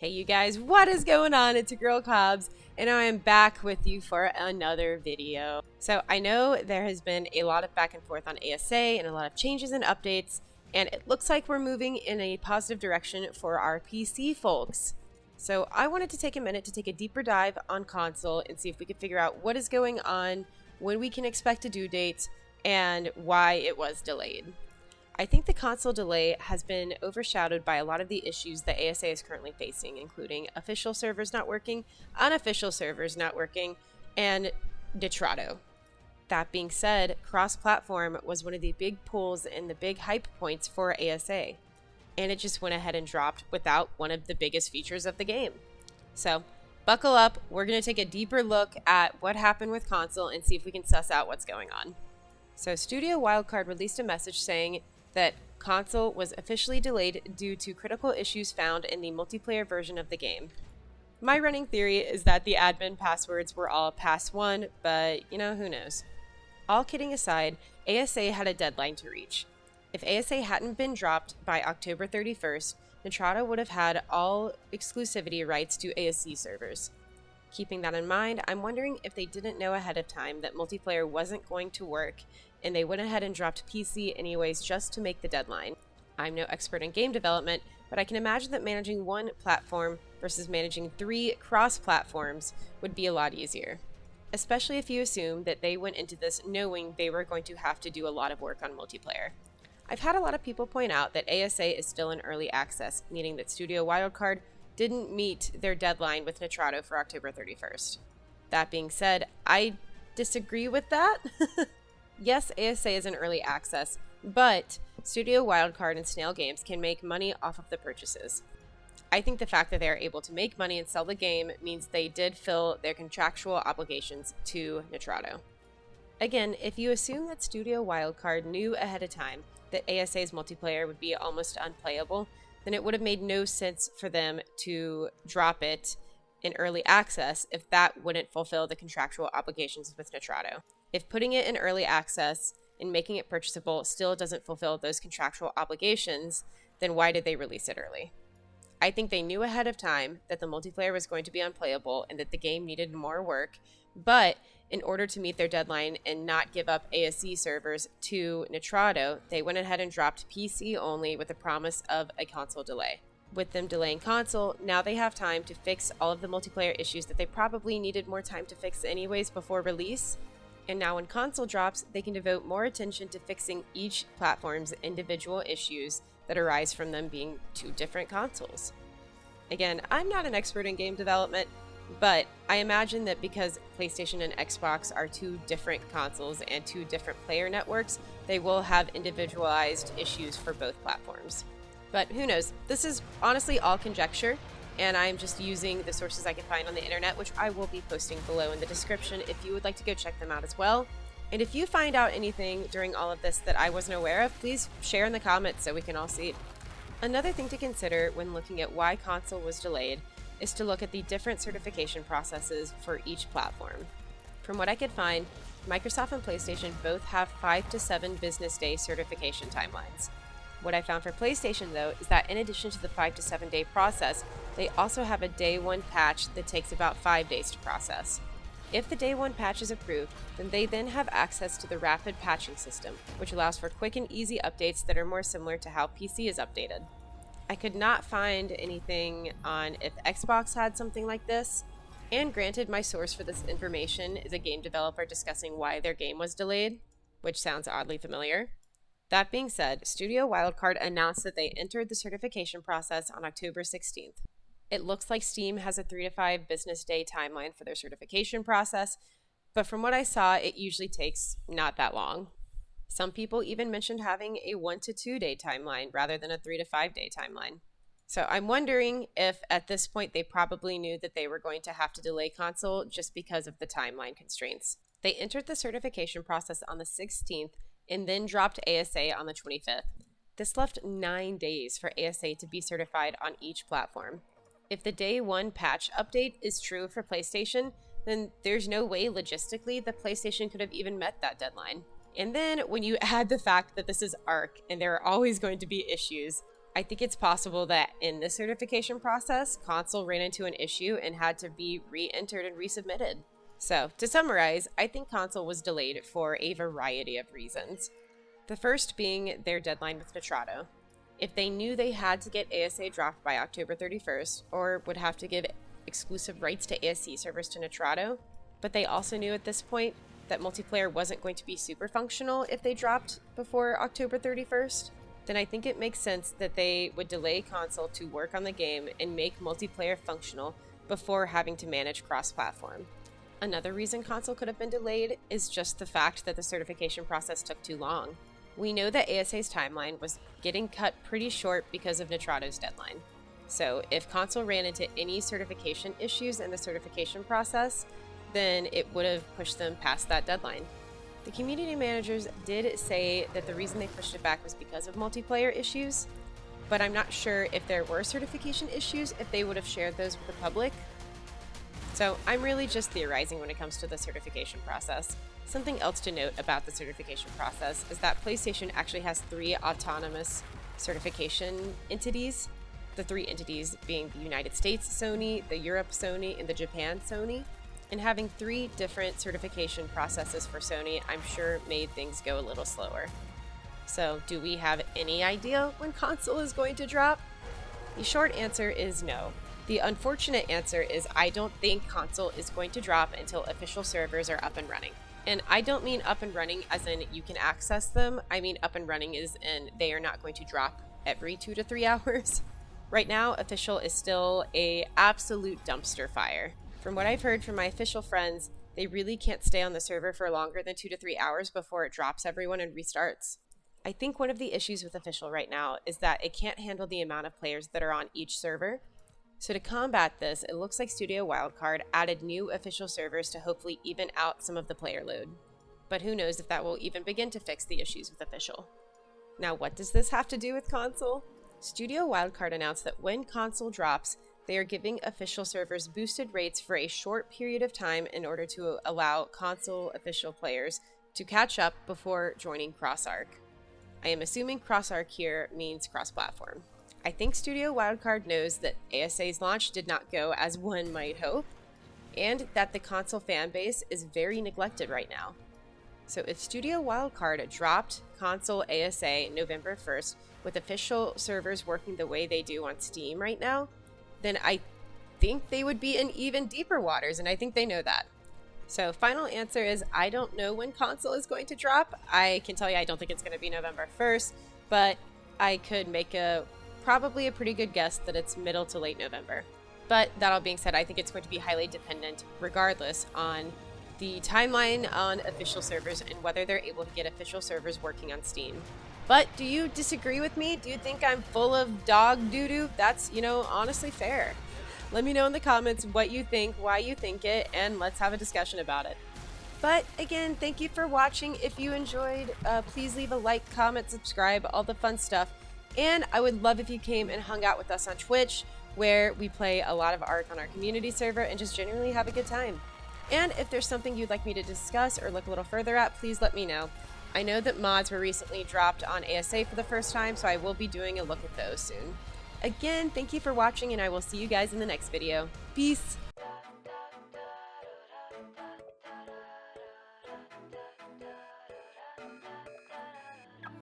Hey you guys, what is going on? It's your girl Cobbs, and I am back with you for another video. So I know there has been a lot of back and forth on ASA and a lot of changes and updates, and it looks like we're moving in a positive direction for our PC folks. So I wanted to take a minute to take a deeper dive on console and see if we could figure out what is going on, when we can expect a due date, and why it was delayed. I think the console delay has been overshadowed by a lot of the issues that ASA is currently facing, including official servers not working, unofficial servers not working, and Nitrado. That being said, cross-platform was one of the big pulls and the big hype points for ASA, and it just went ahead and dropped without one of the biggest features of the game. So, buckle up, we're going to take a deeper look at what happened with console and see if we can suss out what's going on. So, Studio Wildcard released a message saying that console was officially delayed due to critical issues found in the multiplayer version of the game. My running theory is that the admin passwords were all pass1, but who knows. All kidding aside, ASA had a deadline to reach. If ASA hadn't been dropped by October 31st, Nitrado would have had all exclusivity rights to ASC servers. Keeping that in mind, I'm wondering if they didn't know ahead of time that multiplayer wasn't going to work, and they went ahead and dropped PC anyways just to make the deadline. I'm no expert in game development, but I can imagine that managing one platform versus managing 3 cross-platforms would be a lot easier. Especially if you assume that they went into this knowing they were going to have to do a lot of work on multiplayer. I've had a lot of people point out that ASA is still in early access, meaning that Studio Wildcard didn't meet their deadline with Nitrado for October 31st. That being said, I disagree with that. Yes, ASA is in early access, but Studio Wildcard and Snail Games can make money off of the purchases. I think the fact that they are able to make money and sell the game means they did fill their contractual obligations to Nitrado. Again, if you assume that Studio Wildcard knew ahead of time that ASA's multiplayer would be almost unplayable, then it would have made no sense for them to drop it in early access if that wouldn't fulfill the contractual obligations with Nitrado. If putting it in early access and making it purchasable still doesn't fulfill those contractual obligations, then why did they release it early? I think they knew ahead of time that the multiplayer was going to be unplayable and that the game needed more work, but in order to meet their deadline and not give up ASC servers to Nitrado, they went ahead and dropped PC only with the promise of a console delay. With them delaying console, now they have time to fix all of the multiplayer issues that they probably needed more time to fix anyways before release. And now when console drops, they can devote more attention to fixing each platform's individual issues that arise from them being 2 different consoles. Again, I'm not an expert in game development, but I imagine that because PlayStation and Xbox are 2 different consoles and 2 different player networks, they will have individualized issues for both platforms. But who knows? This is honestly all conjecture, and I'm just using the sources I can find on the internet, which I will be posting below in the description if you would like to go check them out as well. And if you find out anything during all of this that I wasn't aware of, please share in the comments so we can all see. Another thing to consider when looking at why console was delayed is to look at the different certification processes for each platform. From what I could find, Microsoft and PlayStation both have 5 to 7 business day certification timelines. What I found for PlayStation, though, is that in addition to the 5 to 7 day process, they also have a day 1 patch that takes about 5 days to process. If the day 1 patch is approved, then they then have access to the rapid patching system, which allows for quick and easy updates that are more similar to how PC is updated. I could not find anything on if Xbox had something like this, and granted, my source for this information is a game developer discussing why their game was delayed, which sounds oddly familiar. That being said, Studio Wildcard announced that they entered the certification process on October 16th. It looks like Steam has a 3 to 5 business day timeline for their certification process, but from what I saw, it usually takes not that long. Some people even mentioned having a 1 to 2 day timeline rather than a 3 to 5 day timeline. So I'm wondering if at this point they probably knew that they were going to have to delay console just because of the timeline constraints. They entered the certification process on the 16th and then dropped ASA on the 25th. This left 9 days for ASA to be certified on each platform. If the day 1 patch update is true for PlayStation, then there's no way logistically that PlayStation could have even met that deadline. And then when you add the fact that this is Ark and there are always going to be issues, I think it's possible that in the certification process, console ran into an issue and had to be re-entered and resubmitted. So, to summarize, I think console was delayed for a variety of reasons. The first being their deadline with Nitrado. If they knew they had to get ASA dropped by October 31st, or would have to give exclusive rights to ASC servers to Nitrado, but they also knew at this point that multiplayer wasn't going to be super functional if they dropped before October 31st, then I think it makes sense that they would delay console to work on the game and make multiplayer functional before having to manage cross-platform. Another reason console could have been delayed is just the fact that the certification process took too long. We know that ASA's timeline was getting cut pretty short because of Nitrado's deadline. So if console ran into any certification issues in the certification process, then it would have pushed them past that deadline. The community managers did say that the reason they pushed it back was because of multiplayer issues, but I'm not sure if there were certification issues, if they would have shared those with the public. So I'm really just theorizing when it comes to the certification process. Something else to note about the certification process is that PlayStation actually has 3 autonomous certification entities. The 3 entities being the United States Sony, the Europe Sony, and the Japan Sony. And having 3 different certification processes for Sony, I'm sure made things go a little slower. So, do we have any idea when console is going to drop? The short answer is no. The unfortunate answer is I don't think console is going to drop until official servers are up and running. And I don't mean up and running as in you can access them. I mean up and running as in they are not going to drop every 2 to 3 hours. Right now, official is still a absolute dumpster fire. From what I've heard from my official friends, they really can't stay on the server for longer than 2 to 3 hours before it drops everyone and restarts. I think one of the issues with official right now is that it can't handle the amount of players that are on each server. So to combat this, it looks like Studio Wildcard added new official servers to hopefully even out some of the player load. But who knows if that will even begin to fix the issues with official. Now, what does this have to do with console? Studio Wildcard announced that when console drops, they are giving official servers boosted rates for a short period of time in order to allow console official players to catch up before joining CrossArk. I am assuming CrossArk here means cross-platform. I think Studio Wildcard knows that ASA's launch did not go as one might hope, and that the console fanbase is very neglected right now. So if Studio Wildcard dropped console ASA November 1st with official servers working the way they do on Steam right now, then I think they would be in even deeper waters, and I think they know that. So final answer is I don't know when console is going to drop. I can tell you I don't think it's going to be November 1st, but I could make probably a pretty good guess that it's middle to late November. But that all being said, I think it's going to be highly dependent regardless on the timeline on official servers and whether they're able to get official servers working on Steam. But do you disagree with me? Do you think I'm full of dog doo-doo? That's, honestly fair. Let me know in the comments what you think, why you think it, and let's have a discussion about it. But again, thank you for watching. If you enjoyed, please leave a like, comment, subscribe, all the fun stuff. And I would love if you came and hung out with us on Twitch, where we play a lot of Ark on our community server and just generally have a good time. And if there's something you'd like me to discuss or look a little further at, please let me know. I know that mods were recently dropped on ASA for the first time, so I will be doing a look at those soon. Again, thank you for watching, and I will see you guys in the next video. Peace!